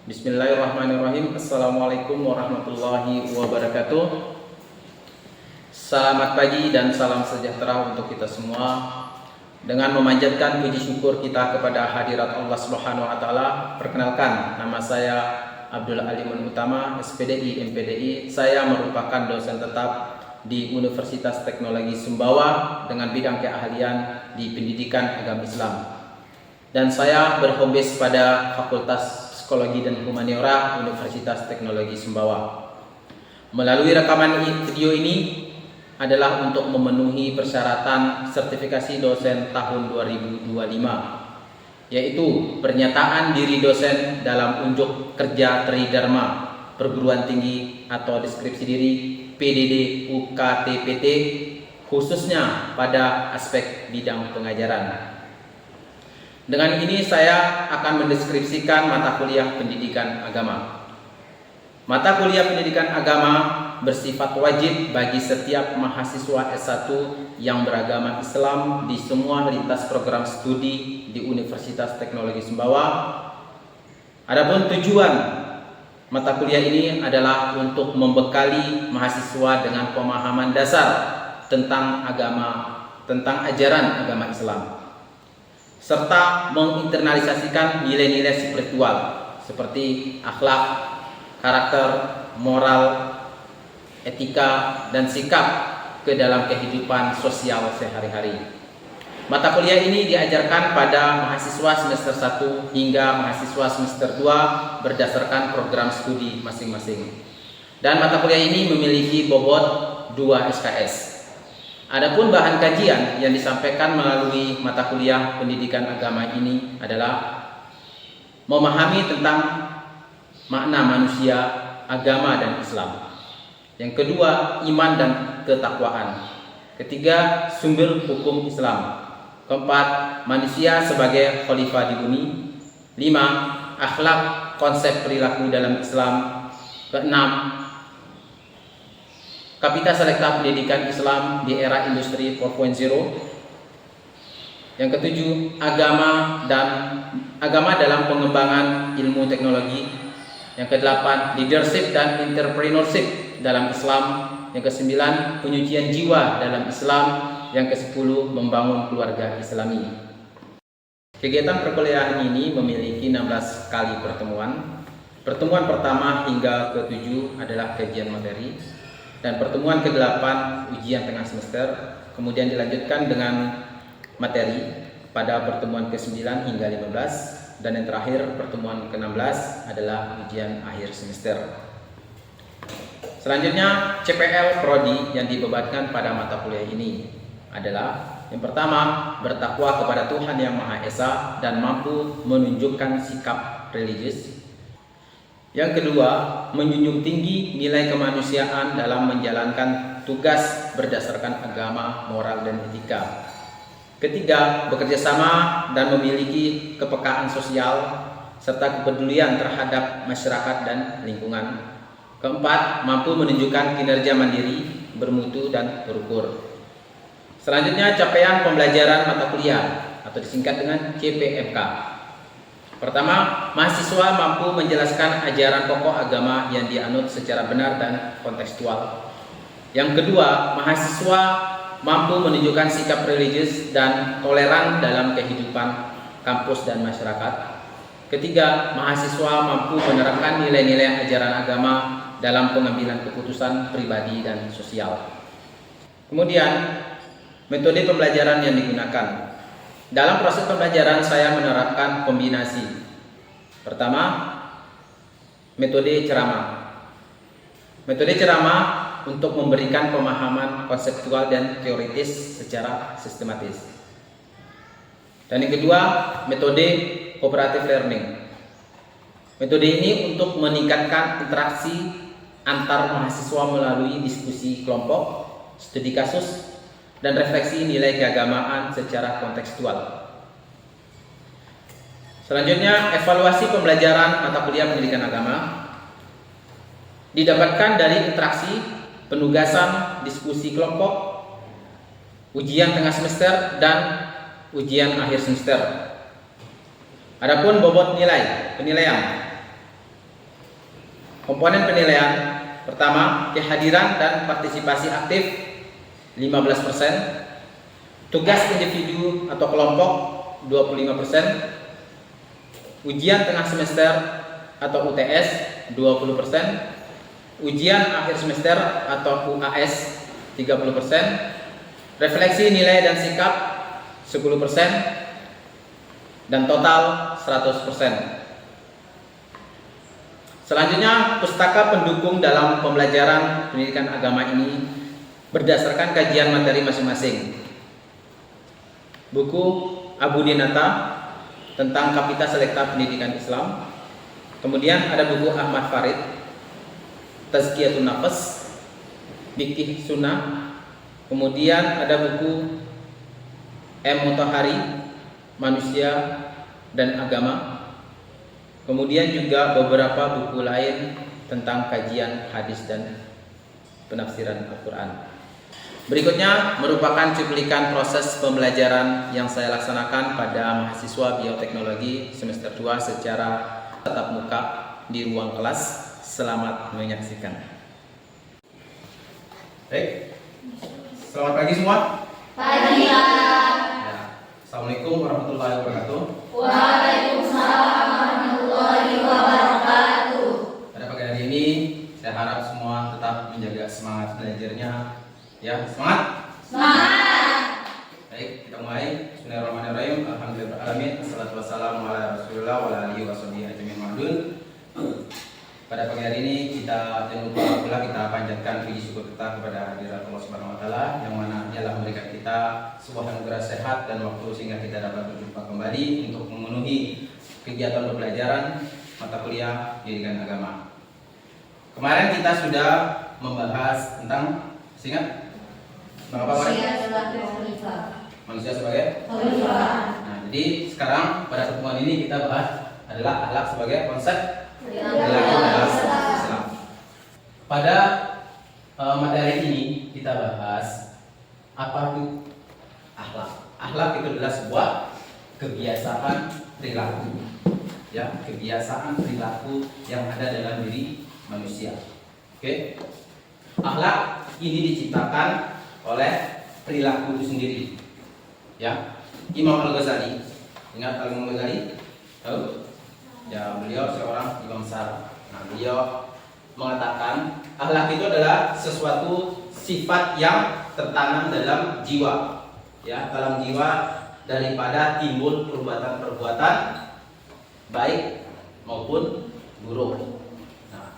Bismillahirrahmanirrahim. Assalamualaikum warahmatullahi wabarakatuh. Selamat pagi dan salam sejahtera untuk kita semua. Dengan memanjatkan puji syukur kita kepada hadirat Allah Subhanahu wa taala, perkenalkan, nama saya Abdul Alimun Utama, SPDI MPDI. Saya merupakan dosen tetap di Universitas Teknologi Sumbawa dengan bidang keahlian di Pendidikan Agama Islam. Dan saya berhome base pada Fakultas Psikologi dan Humaniora Universitas Teknologi Sumbawa. Melalui rekaman video ini adalah untuk memenuhi persyaratan sertifikasi dosen tahun 2025, yaitu pernyataan diri dosen dalam unjuk kerja Tridharma Perguruan Tinggi atau deskripsi diri PDD UKTPT, khususnya pada aspek bidang pengajaran. Dengan ini saya akan mendeskripsikan mata kuliah pendidikan agama. Mata kuliah pendidikan agama bersifat wajib bagi setiap mahasiswa S1 yang beragama Islam di semua lintas program studi di Universitas Teknologi Sumbawa. Adapun tujuan mata kuliah ini adalah untuk membekali mahasiswa dengan pemahaman dasar tentang agama, tentang ajaran agama Islam, serta menginternalisasikan nilai-nilai spiritual seperti akhlak, karakter, moral, etika, dan sikap ke dalam kehidupan sosial sehari-hari. Mata kuliah ini diajarkan pada mahasiswa semester 1 hingga mahasiswa semester 2 berdasarkan program studi masing-masing. Dan mata kuliah ini memiliki bobot 2 SKS. Adapun bahan kajian yang disampaikan melalui mata kuliah pendidikan agama ini adalah memahami tentang makna manusia, agama, dan Islam. Yang kedua, iman dan ketakwaan. Ketiga, sumber hukum Islam. Keempat, manusia sebagai khalifah di bumi. 5, akhlak, konsep perilaku dalam Islam. Keenam, Kapita Selekta Pendidikan Islam di era Industri 4.0. Yang ketujuh, agama dalam pengembangan ilmu teknologi. Yang kedelapan, leadership dan entrepreneurship dalam Islam. Yang kesembilan, penyucian jiwa dalam Islam. Yang kesepuluh, membangun keluarga Islami. Kegiatan perkuliahan ini memiliki 16 kali pertemuan. Pertemuan pertama hingga ke-7 adalah kajian materi, dan pertemuan ke-8 ujian tengah semester. Kemudian dilanjutkan dengan materi pada pertemuan ke-9 hingga 15. Dan yang terakhir, pertemuan ke-16 adalah ujian akhir semester. Selanjutnya, CPL Prodi yang dibebankan pada mata kuliah ini adalah: yang pertama, bertakwa kepada Tuhan Yang Maha Esa dan mampu menunjukkan sikap religius. Yang kedua, menjunjung tinggi nilai kemanusiaan dalam menjalankan tugas berdasarkan agama, moral, dan etika. Ketiga, bekerja sama dan memiliki kepekaan sosial serta kepedulian terhadap masyarakat dan lingkungan. Keempat, mampu menunjukkan kinerja mandiri, bermutu, dan terukur. Selanjutnya, capaian pembelajaran mata kuliah atau disingkat dengan CPMK. Pertama, mahasiswa mampu menjelaskan ajaran pokok agama yang dianut secara benar dan kontekstual. Yang kedua, mahasiswa mampu menunjukkan sikap religius dan toleran dalam kehidupan kampus dan masyarakat. Ketiga, mahasiswa mampu menerapkan nilai-nilai ajaran agama dalam pengambilan keputusan pribadi dan sosial. Kemudian, metode pembelajaran yang digunakan. Dalam proses pembelajaran saya menerapkan kombinasi. Pertama, metode ceramah. Metode ceramah untuk memberikan pemahaman konseptual dan teoritis secara sistematis. Dan yang kedua, metode cooperative learning. Metode ini untuk meningkatkan interaksi antar mahasiswa melalui diskusi kelompok, studi kasus, dan refleksi nilai keagamaan secara kontekstual. Selanjutnya, evaluasi pembelajaran mata kuliah pendidikan agama didapatkan dari interaksi, penugasan, diskusi kelompok, ujian tengah semester, dan ujian akhir semester. Adapun bobot penilaian. Komponen penilaian pertama, kehadiran dan partisipasi aktif 15%, tugas individu atau kelompok 25%, ujian tengah semester atau UTS 20%, ujian akhir semester atau UAS 30%, refleksi nilai dan sikap 10%, dan total 100%. Selanjutnya, pustaka pendukung dalam pembelajaran pendidikan agama ini berdasarkan kajian materi masing-masing. Buku Abu Dinata tentang Kapita Selekta Pendidikan Islam. Kemudian ada buku Ahmad Farid, Tazkiyatun Nafas, Fikih Sunnah. Kemudian ada buku M. Mutahari, Manusia dan Agama. Kemudian juga beberapa buku lain tentang kajian hadis dan penafsiran Al-Quran. Berikutnya merupakan cuplikan proses pembelajaran yang saya laksanakan pada mahasiswa bioteknologi semester 2 secara tatap muka di ruang kelas. Selamat menyaksikan. Baik, selamat pagi semua. Pagi, Pak. Ya. Assalamualaikum warahmatullahi wabarakatuh. Waalaikumsalam warahmatullahi wabarakatuh. Pada pagi hari ini saya harap semua tetap menjaga semangat belajarnya. Ya, semangat. Semangat. Baik, kita mulai. Bismillahirrahmanirrahim. Alhamdulillahirabbil alamin. Wassalatu wassalamu ala Rasulillah wa ala alihi washabihi ajmain ma'dun. Pada pagi hari ini kita jangan lupa pula kita panjatkan puji syukur kita kepada hadirat Allah Subhanahu wa taala yang mana Dialah memberikan kita sebuah anugerah sehat dan waktu sehingga kita dapat berjumpa kembali untuk memenuhi kegiatan pembelajaran mata kuliah pendidikan agama. Kemarin kita sudah membahas tentang manusia sebagai Khalifah. Nah, jadi sekarang pada pertemuan ini kita bahas adalah akhlak sebagai konsep perilaku dalam Islam. Pada materi ini kita bahas apa itu akhlak. Akhlak itu adalah sebuah kebiasaan perilaku, ya, kebiasaan perilaku yang ada dalam diri manusia. Oke, akhlak ini diciptakan oleh perilaku itu sendiri. Ya, Imam Al-Ghazali, ingat Imam Al-Ghazali? Tahu? Ya, beliau seorang imam besar. Nah, beliau mengatakan akhlak itu adalah sesuatu sifat yang tertanam dalam jiwa, ya, dalam jiwa daripada timbul perbuatan-perbuatan baik maupun buruk. Nah,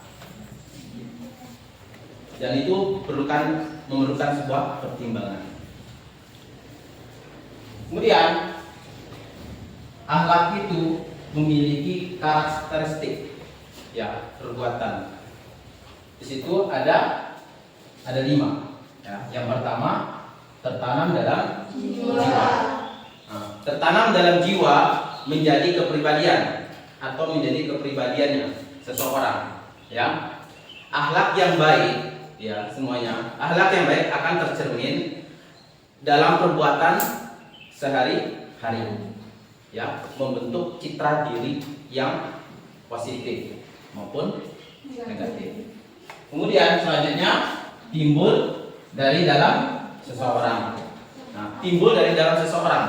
dan itu memerlukan sebuah pertimbangan. Kemudian akhlak itu memiliki karakteristik, ya, perbuatan. Di situ ada 5. Ya. Yang pertama, tertanam dalam jiwa. Nah, tertanam dalam jiwa menjadi kepribadian atau menjadi kepribadiannya seseorang. Ya, akhlak yang baik, ya, semuanya. Akhlak yang baik akan tercermin dalam perbuatan sehari-hari, ya, membentuk citra diri yang positif maupun negatif. Kemudian selanjutnya timbul dari dalam seseorang. Nah, timbul dari dalam seseorang,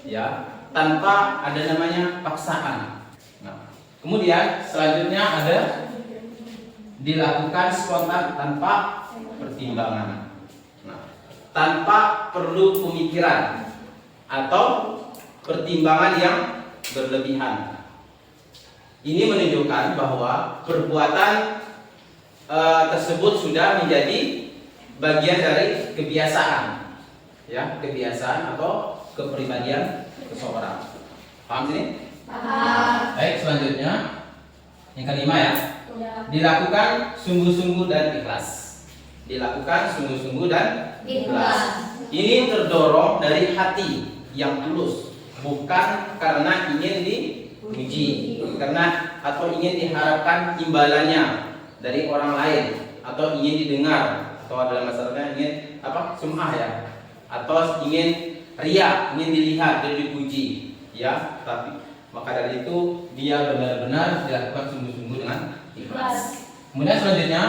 ya, tanpa ada namanya paksaan. Nah, kemudian selanjutnya ada dilakukan spontan tanpa pertimbangan. Nah, tanpa perlu pemikiran atau pertimbangan yang berlebihan. Ini menunjukkan bahwa perbuatan tersebut sudah menjadi bagian dari kebiasaan, ya, kebiasaan atau kepribadian seseorang. Paham sini? Paham. Baik, selanjutnya yang kelima, ya, dilakukan sungguh-sungguh dan ikhlas. Dilakukan sungguh-sungguh dan ikhlas. Ini terdorong dari hati yang tulus, bukan karena ingin dipuji, karena atau ingin diharapkan imbalannya dari orang lain, atau ingin didengar, atau dalam masalahnya ingin sum'ah, ya, atau ingin riya, ingin dilihat dan dipuji, ya. Tapi maka dari itu dia benar-benar dilakukan sungguh-sungguh dengan ikhlas. Kemudian selanjutnya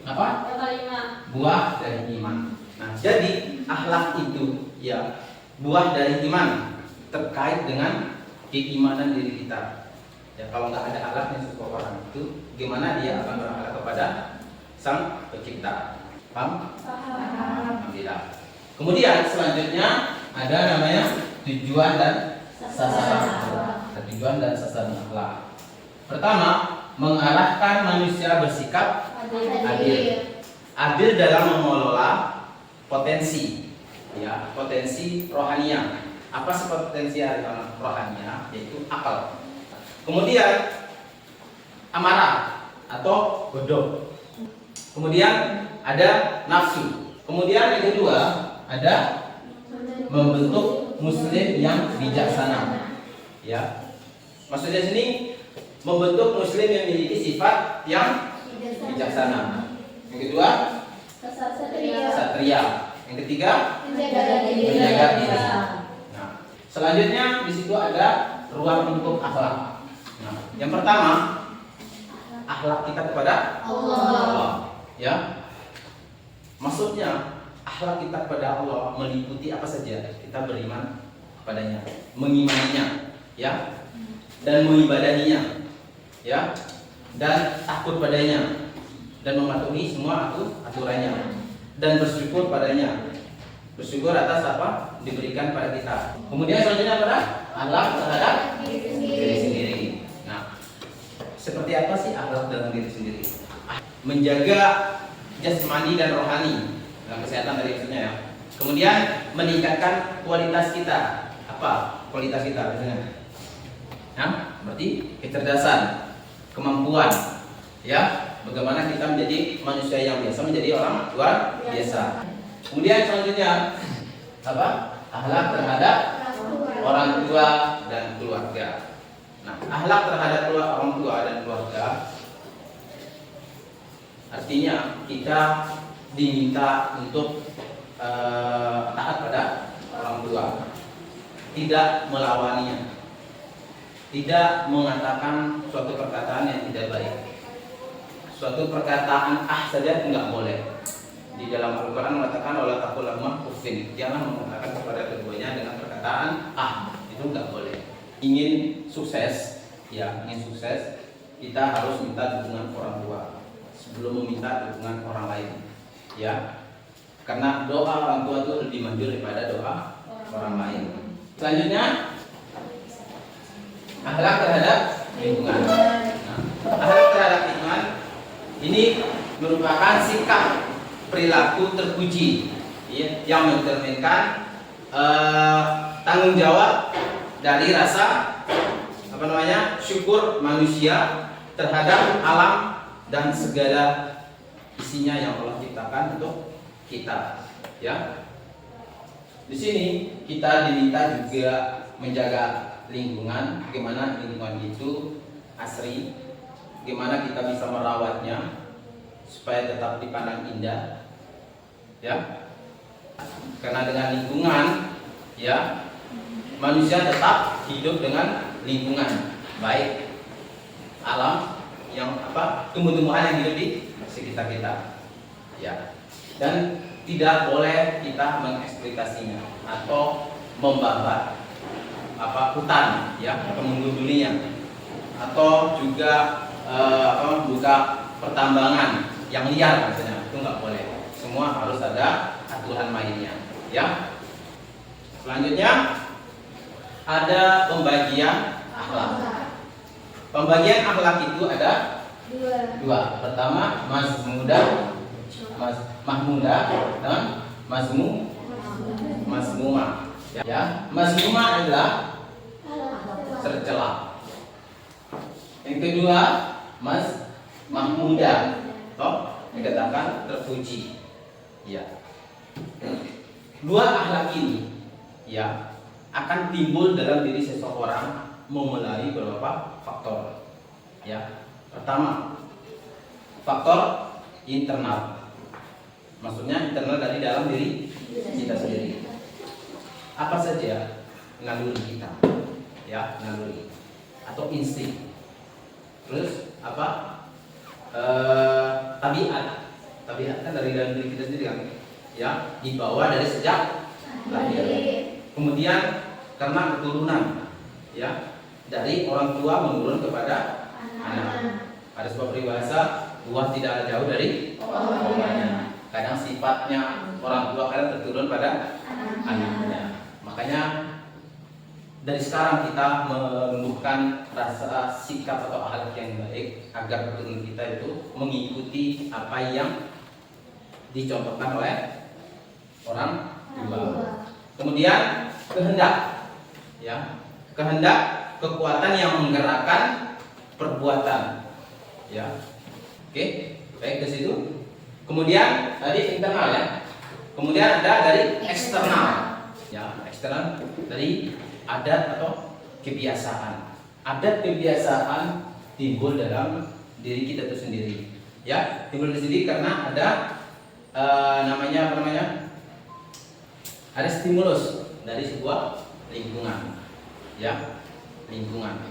apa? Kelima. Buah dari iman. Nah, jadi akhlak itu ya buah dari iman, terkait dengan keimanan diri kita. Ya, kalau nggak ada akhlaknya seseorang itu, gimana dia akan berakhlak kepada Sang Pencipta? Paham? Alhamdulillah. Kemudian selanjutnya ada namanya tujuan dan sasaran. Tujuan dan sasaran akhlak. Pertama, mengarahkan manusia bersikap adil. Adil dalam mengelola potensi, ya, potensi rohania. Apa sih potensi rohania? Yaitu akal. Kemudian amarah atau godok. Kemudian ada nafsu. Kemudian yang kedua ada membentuk muslim yang bijaksana. Ya, maksudnya sini membentuk muslim yang memiliki sifat yang bijaksana. Yang kedua satria. Yang ketiga menjaga diri. Nah, selanjutnya di situ ada ruang untuk akhlak. Nah, yang pertama akhlak kita kepada Allah. Ya, maksudnya akhlak kita kepada Allah meliputi apa saja. Kita beriman kepadanya, mengimaninya, ya, dan mengibadahinya, ya, dan takut padanya, dan mematuhi semua aturannya, dan bersyukur padanya. Bersyukur atas apa diberikan pada kita. Kemudian selanjutnya adalah akhlak terhadap diri sendiri. Nah, seperti apa sih akhlak dalam diri sendiri? Menjaga jasmani dan rohani, dalam kesehatan tadi maksudnya ya. Kemudian meningkatkan kualitas kita. Apa kualitas kita biasanya? Nah, berarti kecerdasan, kemampuan, ya. Bagaimana kita menjadi manusia yang biasa menjadi orang luar biasa. Kemudian selanjutnya apa? Akhlak terhadap orang tua dan keluarga. Nah, akhlak terhadap orang tua dan keluarga artinya kita diminta untuk taat pada orang tua, tidak melawaninya, tidak mengatakan suatu perkataan yang tidak baik. Suatu perkataan saja enggak boleh. Di dalam Al-Quran mengatakan wala taqul lahuma uffin. Jangan mengatakan kepada keduanya dengan perkataan itu enggak boleh. Ingin sukses, ya, kita harus minta dukungan orang tua sebelum meminta dukungan orang lain. Ya. Karena doa orang tua itu lebih manjur daripada doa orang lain. Selanjutnya akhlak terhadap lingkungan. Nah, akhlak terhadap lingkungan ini merupakan sikap perilaku terpuji, ya, yang mencerminkan tanggung jawab dari rasa syukur manusia terhadap alam dan segala isinya yang Allah ciptakan untuk kita, ya. Di sini kita diminta juga menjaga lingkungan, bagaimana lingkungan itu asri, bagaimana kita bisa merawatnya supaya tetap dipandang indah, ya. Karena dengan lingkungan, ya, manusia tetap hidup dengan lingkungan, baik alam yang tumbuh-tumbuhan yang hidup di sekitar kita, ya. Dan tidak boleh kita mengeksploitasinya atau membabat hutan, ya, atau mengundulinya, atau juga buka pertambangan yang liar misalnya, itu nggak boleh. Semua harus ada aturan mainnya, ya. Selanjutnya ada pembagian akhlak. Pembagian akhlak itu ada dua. Pertama mahmudah dan mazmumah. Ya, mazmumah adalah tercela. Yang kedua mahmudah, dikatakan terpuji. Ya. Dua akhlak ini, ya, akan timbul dalam diri seseorang melalui beberapa faktor. Ya. Pertama, faktor internal. Maksudnya internal dari dalam diri kita sendiri. Apa saja naluri kita, ya, naluri atau insting. Terus tabiat. Tabiat kan dari dalam diri kita sendiri kan, ya, dibawa dari sejak lahir. Kemudian karena keturunan, ya, dari orang tua menurun kepada anak. Ada sebuah peribahasa, buah tidak jauh dari pohonnya. Kadang sifatnya orang tua kadang terturun pada anaknya. Makanya dari sekarang kita menumbuhkan rasa sikap atau akhlak yang baik agar keturunan kita itu mengikuti apa yang dicontohkan oleh orang tua. Kemudian kehendak, ya, kehendak, kekuatan yang menggerakkan perbuatan, ya. Oke, baik ke situ. Kemudian tadi internal, ya. Kemudian ada dari eksternal, ya, eksternal dari adat atau kebiasaan. Adat kebiasaan timbul dalam diri kita itu sendiri, ya, timbul di sini karena ada namanya apa namanya? Ada stimulus dari sebuah lingkungan, ya, lingkungan.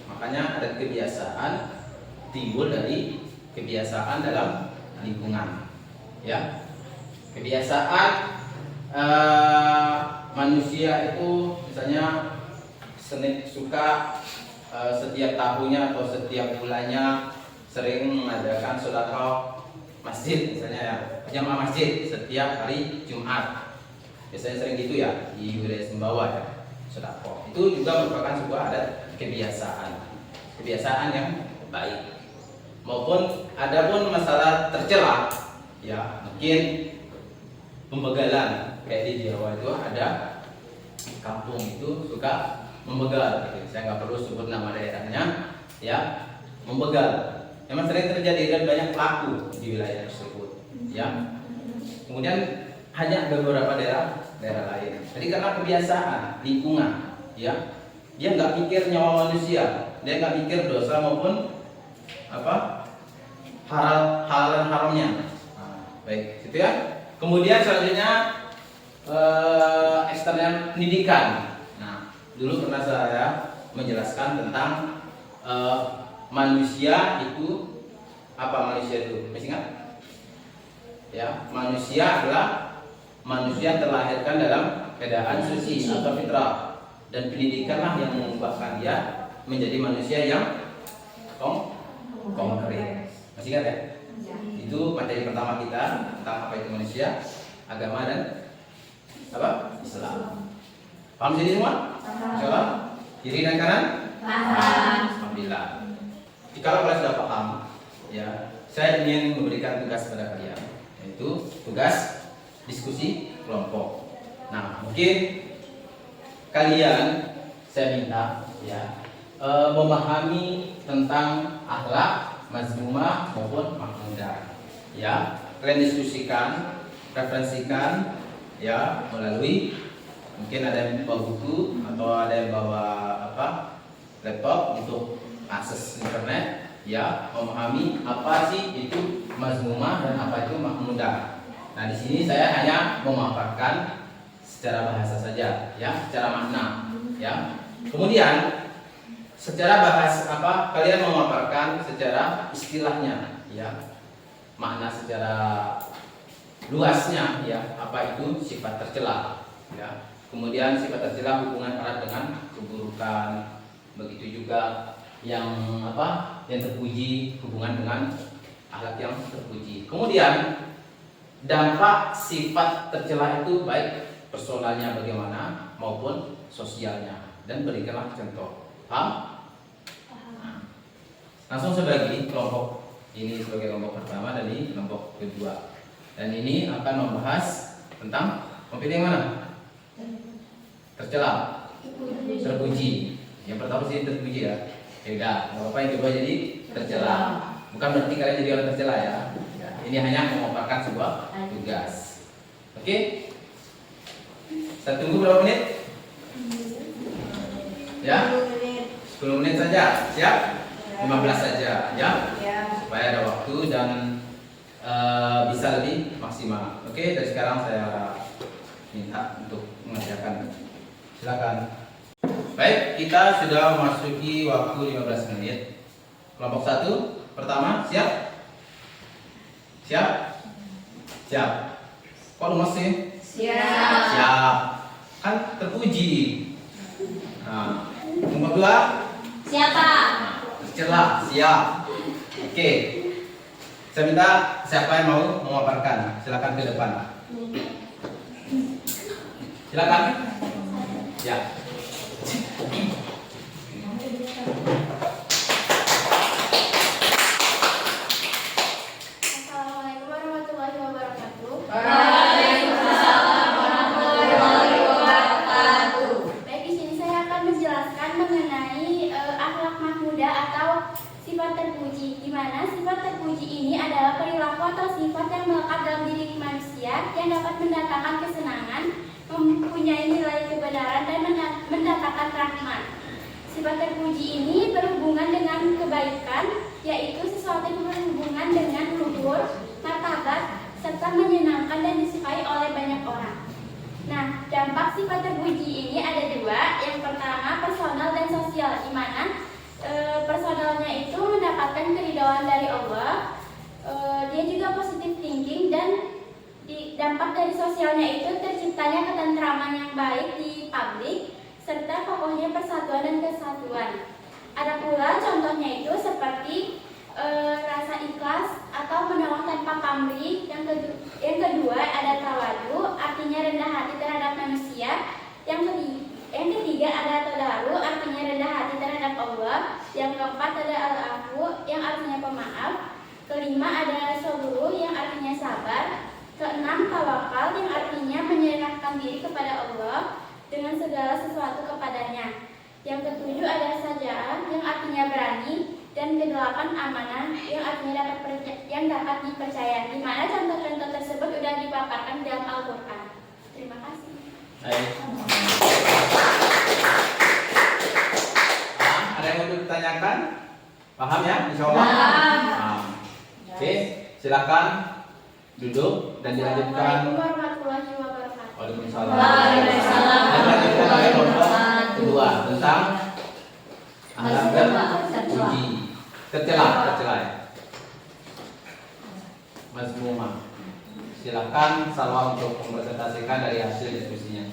Makanya ada kebiasaan timbul dari kebiasaan dalam lingkungan, ya. Kebiasaan manusia itu misalnya suka setiap tahunnya atau setiap bulannya sering mengadakan sedekah masjid, misalnya, ya, jamaah masjid setiap hari Jumat. Biasanya sering gitu, ya, di wilayah Sumbawa, ya, sedekah. Itu juga merupakan sebuah adat kebiasaan yang baik. Maupun ada pun masalah tercela, ya, mungkin pembegalan kayak di Jawa itu ada kampung itu suka membegal, gitu. Saya nggak perlu sebut nama daerahnya, ya, membegal. Memang sering terjadi dan banyak pelaku di wilayah tersebut, ya. Kemudian hanya beberapa daerah lain. Jadi karena kebiasaan lingkungan, ya, dia nggak pikir nyawa manusia, dia nggak pikir dosa maupun apa haramnya. Nah, baik, gitu, ya. Kemudian selanjutnya eksternal pendidikan. Nah, dulu pernah saya menjelaskan tentang manusia itu apa, manusia itu masih ingat? Ya, manusia adalah manusia terlahirkan dalam keadaan suci atau fitrah, dan pendidikanlah yang mengubahkan dia menjadi manusia yang konkret. Masih ingat, ya? Itu materi pertama kita tentang apa itu manusia, agama, dan apa? Islam. Paham jadi semua? Insyaallah. Kiri dan kanan? Paham. Alhamdulillah. Jika kalian sudah paham, ya, saya ingin memberikan tugas pada kalian, yaitu tugas diskusi kelompok. Nah, mungkin kalian saya minta, ya, memahami tentang akhlak mazmumah maupun mahmudah, ya. Kalian diskusikan, referensikan, ya, melalui mungkin ada yang bawa buku atau ada yang bawa apa, laptop untuk akses internet, ya, memahami apa sih itu mazmumah dan apa itu mahmudah. Nah, di sini saya hanya memaparkan secara bahasa saja, ya, secara makna, ya. Kemudian secara bahas apa, kalian memaparkan secara istilahnya, ya, makna secara luasnya, ya, apa itu sifat tercela, ya. Kemudian sifat tercela hubungan erat dengan keburukan, begitu juga yang apa, yang terpuji hubungan dengan akhlak yang terpuji. Kemudian dampak sifat tercela itu baik personalnya bagaimana maupun sosialnya, dan berikanlah contoh. Paham? Nah, langsung saya bagi kelompok ini sebagai kelompok pertama dan ini kelompok kedua. Dan ini akan membahas tentang topik yang mana? Tercela, terpuji. Yang pertama sih terpuji, ya. Beda. Apa yang kedua jadi tercela. Bukan berarti kalian jadi orang tercela, ya. Ini hanya memaparkan sebuah tugas. Oke? Saya tunggu berapa menit? Ya? 10 menit saja, siap? 15 saja, ya? Supaya ada waktu dan bisa lebih maksimal. Oke, dari sekarang saya minta untuk mengerjakan. Silakan. Baik, kita sudah memasuki waktu 15 menit. Kelompok 1 pertama, siap? Siap? Siap. Kok lemes sih? Siap. Siap. Kan terpuji. Nah, nomor 2. Siapa? Tercela. Siap. Oke. Saya minta siapa yang mau memaparkan? Silakan ke depan. Silakan. Ya. Assalamualaikum warahmatullahi wabarakatuh. Waalaikumsalam warahmatullahi wabarakatuh. Baik, di sini saya akan menjelaskan mengenai akhlak mahmudah atau sifat terpuji. Di mana sifat terpuji ini adalah perilaku atau sifat yang melekat dalam diri manusia yang dapat mendatangkan kesenangan, mempunyai nilai kebenaran dan mendatangkan rahmat. Sifat terpuji ini berhubungan dengan kebaikan, yaitu sesuatu yang berhubungan dengan luhur, martabat, serta menyenangkan dan disukai oleh banyak orang. Nah, dampak sifat terpuji ini ada 2. Yang pertama, personal dan sosial, di mana personalnya itu mendapatkan keridhaan dari Allah. Dia juga positive thinking, dan dampak dari sosialnya itu terciptanya ketentraman yang baik di publik, serta kokohnya persatuan dan kesatuan. Ada pula contohnya itu seperti rasa ikhlas atau menolong tanpa pamrih. Yang kedua ada tawadu, artinya rendah hati terhadap manusia. Yang ketiga ada tadaru, artinya rendah hati terhadap Allah. Yang keempat ada al-afu, yang artinya pemaaf. Kelima ada saburu, yang artinya sabar. Keenam tawakal, yang artinya menyerahkan diri kepada Allah dengan segala sesuatu kepadanya. Yang ketujuh ada saja'ah, yang artinya berani. Dan kedelapan amanah, yang artinya dapat dipercaya. Di mana contoh-contoh tersebut sudah dipaparkan dalam Al-Quran. Terima kasih. Baik. Ada yang mau ditanyakan? Paham ya? Insya Allah. Paham. Oke, silakan duduk dan dilanjutkan. Assalamualaikum warahmatullahi wabarakatuh. Waalaikumsalam. Waalaikumsalam. Dan dilanjutkan oleh kelompok kedua tentang akhlak terpuji. Tercela ya. Mas Muma, silakan Salwa untuk mempresentasikan dari hasil diskusinya.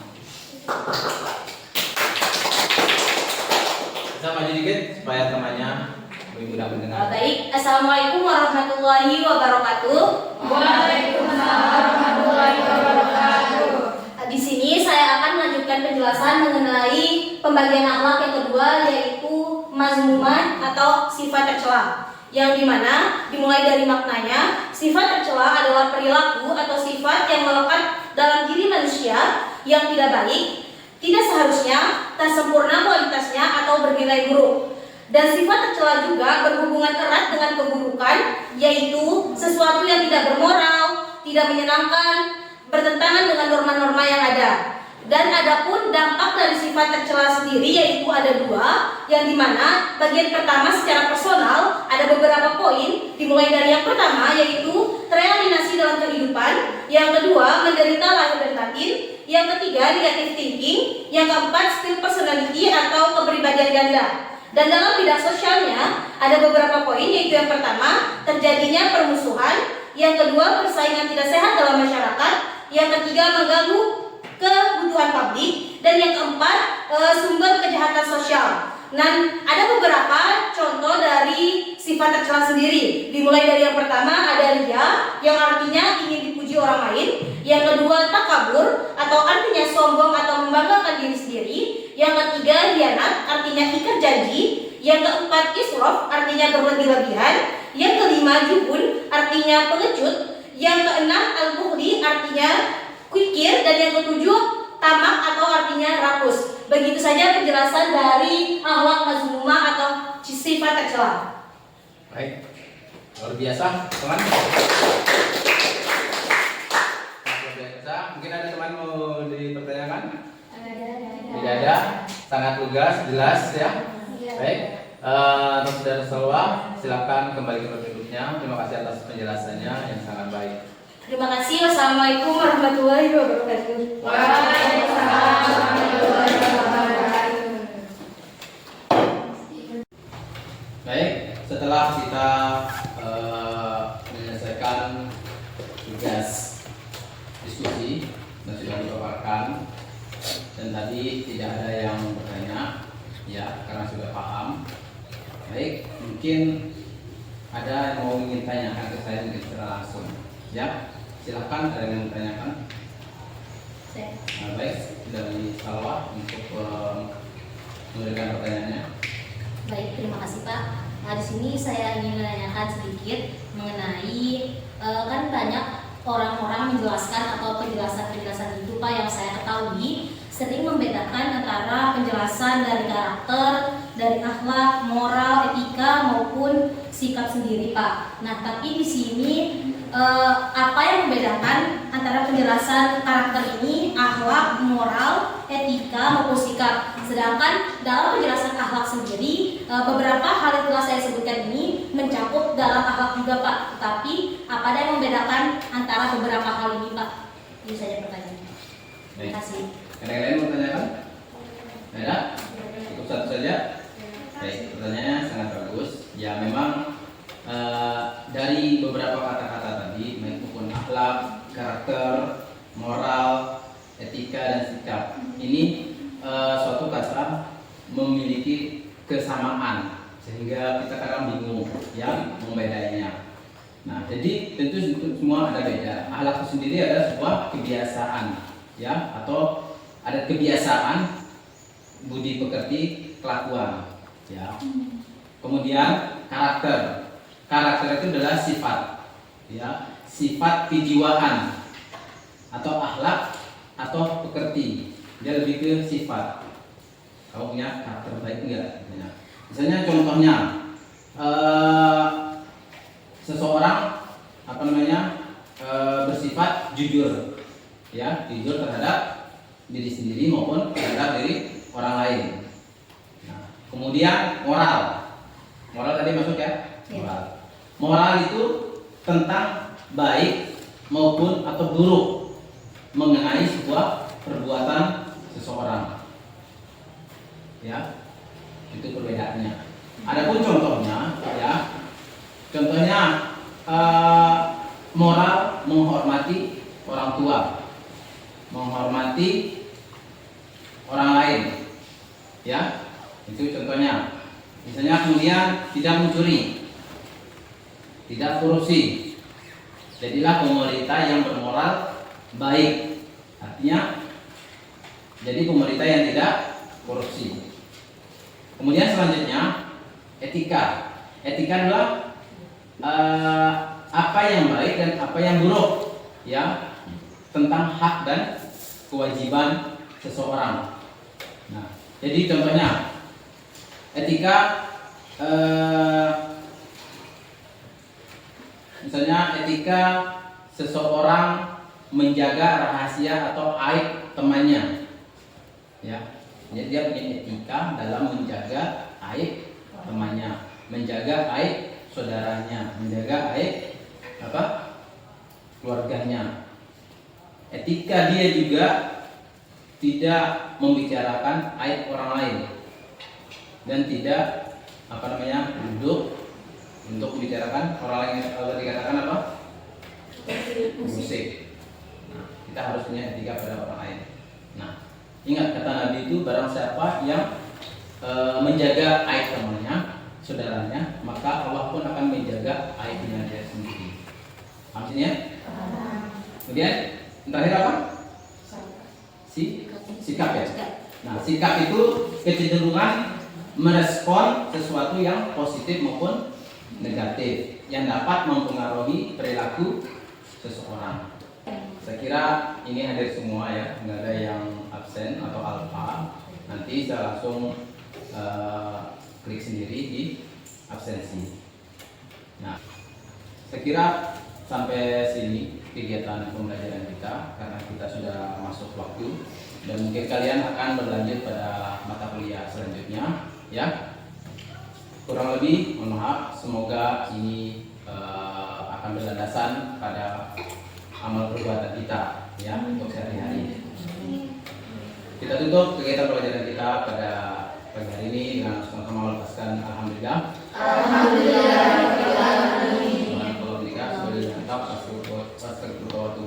Bisa maju dikit supaya temannya lebih mudah mendengar. Baik, Assalamualaikum warahmatullahi wabarakatuh. Waalaikumsalam warahmatullahi wabarakatuh. Di sini saya akan melanjutkan penjelasan mengenai pembagian akhlak yang kedua, yaitu mazmuman atau sifat tercela. Yang dimana dimulai dari maknanya, sifat tercela adalah perilaku atau sifat yang melekat dalam diri manusia yang tidak baik, tidak seharusnya, tak sempurna kualitasnya atau bernilai buruk. Dan sifat tercela juga berhubungan erat dengan keburukan, yaitu sesuatu yang tidak bermoral, tidak menyenangkan, bertentangan dengan norma-norma yang ada. Dan adapun dampak dari sifat tercela sendiri yaitu ada 2, yang dimana bagian pertama secara personal ada beberapa poin, dimulai dari yang pertama yaitu terrealisasi dalam kehidupan, yang kedua menderita lahir dan batin, yang ketiga negative thinking, yang keempat skill personality atau kepribadian ganda. Dan dalam bidang sosialnya ada beberapa poin, yaitu yang pertama terjadinya permusuhan, yang kedua persaingan tidak sehat dalam masyarakat, yang ketiga mengganggu kebutuhan publik, dan yang keempat sumber kejahatan sosial. Dan ada beberapa contoh dari sifat tercela sendiri. Dimulai dari yang pertama ada ria, yang artinya ingin dipuji orang lain. Yang kedua takabur, atau artinya sombong atau membanggakan diri sendiri. Yang ketiga hianat, artinya ikat janji. Yang keempat isrof, artinya berlebih-lebihan. Yang kelima jubun, artinya pengecut. Yang keenam al-bukhli, artinya kikir. Dan yang ketujuh tamak atau artinya rakus. Begitu saja penjelasan dari akhlak mazmumah atau sifat tercela. Baik, luar biasa teman. Luar biasa. Mungkin ada teman mau dipertanyakan? Tidak ada. Sangat lugas, jelas ya. Baik. Untuk saudara Salwa, silakan kembali ke duduknya. Terima kasih atas penjelasannya yang sangat baik. Terima kasih. Wassalamualaikum warahmatullahi wabarakatuh. Waalaikumsalam warahmatullahi wabarakatuh. Baik, setelah kita menyelesaikan lebih tidak ada yang bertanya ya, karena sudah paham. Baik, mungkin ada yang mau ingin tanyakan ke saya mungkin secara langsung ya, silahkan ada yang mau tanyakan. Baik, dari Salwa untuk memberikan pertanyaannya. Baik, terima kasih Pak. Nah, di sini saya ingin menanyakan sedikit mengenai kan banyak orang-orang menjelaskan atau penjelasan-penjelasan itu Pak yang saya ketahui sering membedakan antara penjelasan dari karakter, dari akhlak, moral, etika maupun sikap sendiri Pak. Nah, tapi di sini apa yang membedakan antara penjelasan karakter ini, akhlak, moral, etika maupun sikap? Sedangkan dalam penjelasan akhlak sendiri, beberapa hal yang telah saya sebutkan ini mencakup dalam akhlak juga Pak. Tetapi apa yang membedakan antara beberapa hal ini Pak? Ini saja pertanyaannya. Terima kasih. Ada yang lain mau tanyakan? Ada? Cukup satu saja. Baik, pertanyaannya sangat bagus. Ya memang dari beberapa kata-kata tadi, maupun akhlak, karakter, moral, etika dan sikap, ini suatu kata memiliki kesamaan sehingga kita kadang bingung ya membedainya. Nah, jadi tentu semua ada beda. Akhlak itu sendiri adalah sebuah kebiasaan ya, atau ada kebiasaan budi pekerti kelakuan ya. Kemudian karakter itu adalah sifat ya, sifat kejiwaan atau akhlak atau pekerti. Dia lebih ke sifat. Kamu punya karakter baik enggak? Misalnya contohnya seseorang bersifat jujur ya, jujur terhadap diri sendiri maupun terhadap diri orang lain. Nah, kemudian moral tadi masuk ya? Moral itu tentang baik maupun atau buruk mengenai sebuah perbuatan seseorang. Ya, itu perbedaannya. Adapun contohnya, ya, moral menghormati orang tua, menghormati orang lain, ya, itu contohnya. Misalnya kemudian tidak mencuri, tidak korupsi. Jadilah pemerintah yang bermoral baik. Artinya jadi pemerintah yang tidak korupsi. Kemudian selanjutnya etika. Etika adalah apa yang baik dan apa yang buruk, ya, tentang hak dan kewajiban seseorang. Nah, jadi contohnya etika, misalnya etika seseorang menjaga rahasia atau aib temannya, ya. Jadi dia punya etika dalam menjaga aib temannya, menjaga aib saudaranya, menjaga aib keluarganya. Etika dia juga tidak membicarakan aib orang lain dan tidak duduk untuk membicarakan orang lain yang dikatakan musik. Nah, kita harus punya etika pada orang lain. Nah, ingat kata Nabi itu, barang siapa yang menjaga aib temannya, saudaranya, maka Allah pun akan menjaga aibnya dia sendiri. Maksudnya? Kemudian terakhir apa? Sikap ya. Nah, sikap itu kecenderungan merespon sesuatu yang positif maupun negatif yang dapat mempengaruhi perilaku seseorang. Saya kira ini hadir semua ya, nggak ada yang absen atau alfa. Nanti saya langsung klik sendiri di absensi. Nah, saya kira sampai sini kegiatan pembelajaran kita, karena kita sudah masuk waktu dan mungkin kalian akan berlanjut pada mata kuliah selanjutnya, ya. Kurang lebih mohon maaf, semoga ini akan berlandasan pada amal perbuatan kita, ya, untuk sehari-hari. Kita tutup kegiatan pelajaran kita pada pagi hari ini dengan sama-sama melepaskan alhamdulillah. Alhamdulillah. Kalau tidak, sudah ditangkap, pasti berbuat